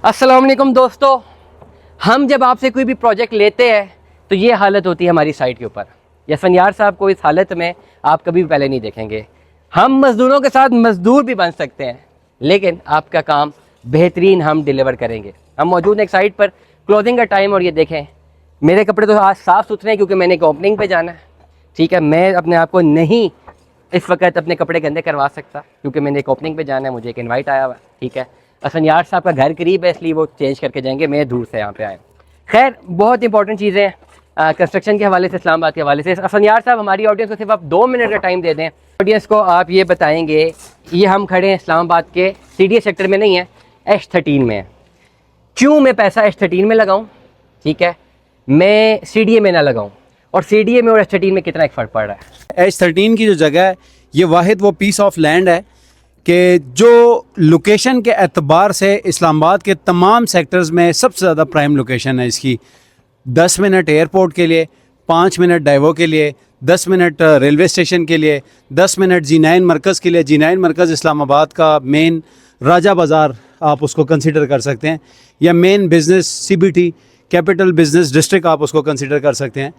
अस्सलाम वालेकुम दोस्तों, हम जब आपसे कोई भी प्रोजेक्ट लेते हैं तो ये हालत होती है हमारी साइट के ऊपर। यसफनियार साहब को इस हालत में आप कभी भी पहले नहीं देखेंगे। हम मज़दूरों के साथ मज़दूर भी बन सकते हैं, लेकिन आपका काम बेहतरीन हम डिलीवर करेंगे। हम मौजूद हैं एक साइट पर, क्लोजिंग का टाइम, और ये देखें मेरे कपड़े तो आज साफ़ सुथरे हैं क्योंकि मैंने एक ओपनिंग पे जाना है। ठीक है, मैं अपने आप को नहीं इस वक्त अपने कपड़े गंदे करवा सकता क्योंकि मैंने एक ओपनिंग पे जाना है, मुझे एक इनवाइट आया हुआ है। ठीक है, असफनियार साहब का घर करीब है इसलिए वो चेंज करके जाएंगे, मैं दूर से यहाँ पे आए। खैर, बहुत इंपॉर्टेंट चीज़ें हैं कंस्ट्रक्शन के हवाले से, इस्लामाबाद के हवाले से। असफनियार साहब, हमारी ऑडियंस को सिर्फ आप 2 मिनट का टाइम दे दें। ऑडियंस को आप ये बताएंगे, ये हम खड़े हैं इस्लामाबाद के CDA सेक्टर में नहीं है, H13 में है। क्यों मैं पैसा H13 में लगाऊँ? ठीक है, मैं CDA में ना लगाऊँ, और CDA में और H13 में कितना एक फ़र्क पड़ रहा है? H13 की जो जगह है ये वाहिद वो पीस ऑफ लैंड है कि जो लोकेशन के एतबार से इस्लामाबाद के तमाम सेक्टर्स में सबसे ज़्यादा प्राइम लोकेशन है इसकी। 10 मिनट एयरपोर्ट के लिए, 5 मिनट डाइवो के लिए, 10 मिनट रेलवे स्टेशन के लिए, 10 मिनट G9 मरकज़ के लिए। G9 मरकज़ इस्लामाबाद का मेन राजा बाज़ार आप उसको कंसिडर कर सकते हैं, या main business CBT capital business district आप उसको कंसिडर कर सकते हैं।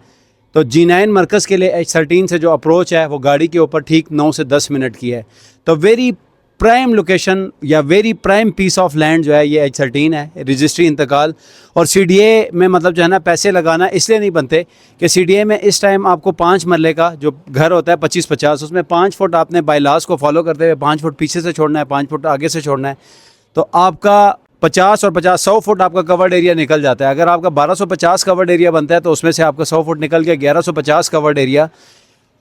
तो G9 मरकज़ के लिए H13 से जो अप्रोच है वो गाड़ी के ऊपर ठीक 9 से 10 मिनट की है। तो वेरी प्राइम लोकेशन या very prime piece of land जो है ये H13 है। रजिस्ट्री इंतकाल और CDA में मतलब जो है ना पैसे लगाना इसलिए नहीं बनते कि CDA में इस टाइम आपको 5 मरले का जो घर होता है 25-50, उसमें 5 फुट आपने बायलास को फॉलो करते हुए 5 फुट पीछे से छोड़ना है, 5 फुट आगे से छोड़ना है। तो आपका 50 और 50 100 फुट आपका कवर्ड एरिया निकल जाता है। अगर आपका 1250 कवर्ड एरिया बनता है तो उसमें से आपका 100 फुट निकल के 1150 कवर्ड एरिया।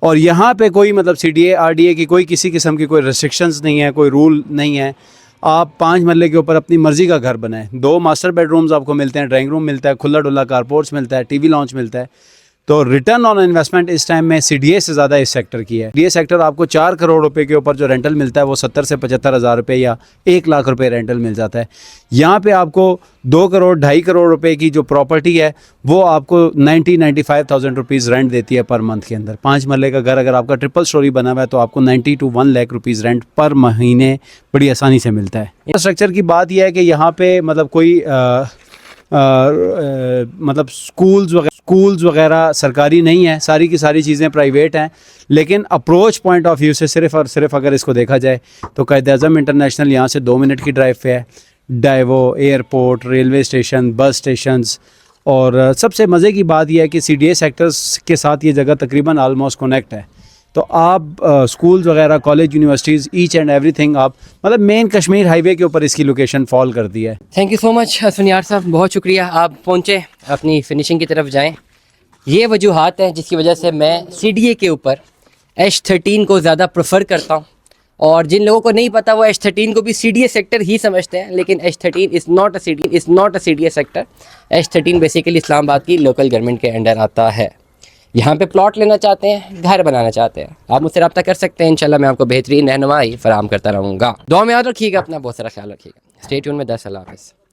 और यहाँ पे कोई मतलब CDA RDA की कोई किसी किस्म की कोई रिस्ट्रिक्शंस नहीं है, कोई रूल नहीं है। आप 5 मरले के ऊपर अपनी मर्ज़ी का घर बनाएं। 2 मास्टर बेडरूम्स आपको मिलते हैं, ड्राइंग रूम मिलता है, खुला डुला कारपोर्ट्स मिलता है, TV लॉन्च मिलता है। तो रिटर्न ऑन इन्वेस्टमेंट इस टाइम में CDA से ज़्यादा इस सेक्टर की है। CDA सेक्टर आपको 4 करोड़ रुपए के ऊपर जो रेंटल मिलता है वो 70 से 75 हज़ार रुपये या 1 लाख रुपए रेंटल मिल जाता है। यहाँ पे आपको 2 करोड़ 2.5 करोड़ रुपए की जो प्रॉपर्टी है वो आपको 95,000 रुपीज़ रेंट देती है पर मंथ के अंदर। 5 मरले का घर अगर आपका ट्रिपल स्टोरी बना हुआ है तो आपको 90 to 1 लाख रुपीज़ रेंट पर महीने बड़ी आसानी से मिलता है। इंफ्रास्ट्रक्चर की बात यह है कि यहाँ पे मतलब कोई मतलब स्कूल्स वगैरह सरकारी नहीं है, सारी की सारी चीज़ें प्राइवेट हैं। लेकिन अप्रोच पॉइंट ऑफ व्यू से सिर्फ़ और सिर्फ अगर इसको देखा जाए तो कायद-ए-आज़म इंटरनेशनल यहाँ से 2 मिनट की ड्राइव पे है। डाइवो, एयरपोर्ट, रेलवे स्टेशन, बस स्टेशंस, और सबसे मज़े की बात यह है कि CDA सेक्टर्स के साथ ये जगह तकरीबन आलमोस्ट कनेक्ट है। तो आप स्कूल्स वगैरह, college, universities, each and everything आप मतलब मेन कश्मीर हाईवे के ऊपर इसकी लोकेशन फॉल कर दी है। थैंक यू सो मच असफनियार साहब, बहुत शुक्रिया। आप पहुँचे, अपनी फिनिशिंग की तरफ जाएँ। ये वजूहात हैं जिसकी वजह से मैं CDA के ऊपर H13 को ज़्यादा प्रेफर करता हूँ, और जिन लोगों को नहीं पता वो H13 को भी CDA सेक्टर ही समझते हैं, लेकिन H13 is not a CDA sector. H13 basically Islamabad की लोकल गवर्नमेंट के अंडर आता है। यहाँ पे प्लॉट लेना चाहते हैं, घर बनाना चाहते हैं, आप मुझसे रब्ता कर सकते हैं। इंशाल्लाह मैं आपको बेहतरीन रहनुमाई फराहम करता रहूँगा। दुआ में याद रखिएगा, अपना बहुत सारा ख्याल रखिएगा। स्टे ट्यून में 10 अल्लाह हाफ़िज़।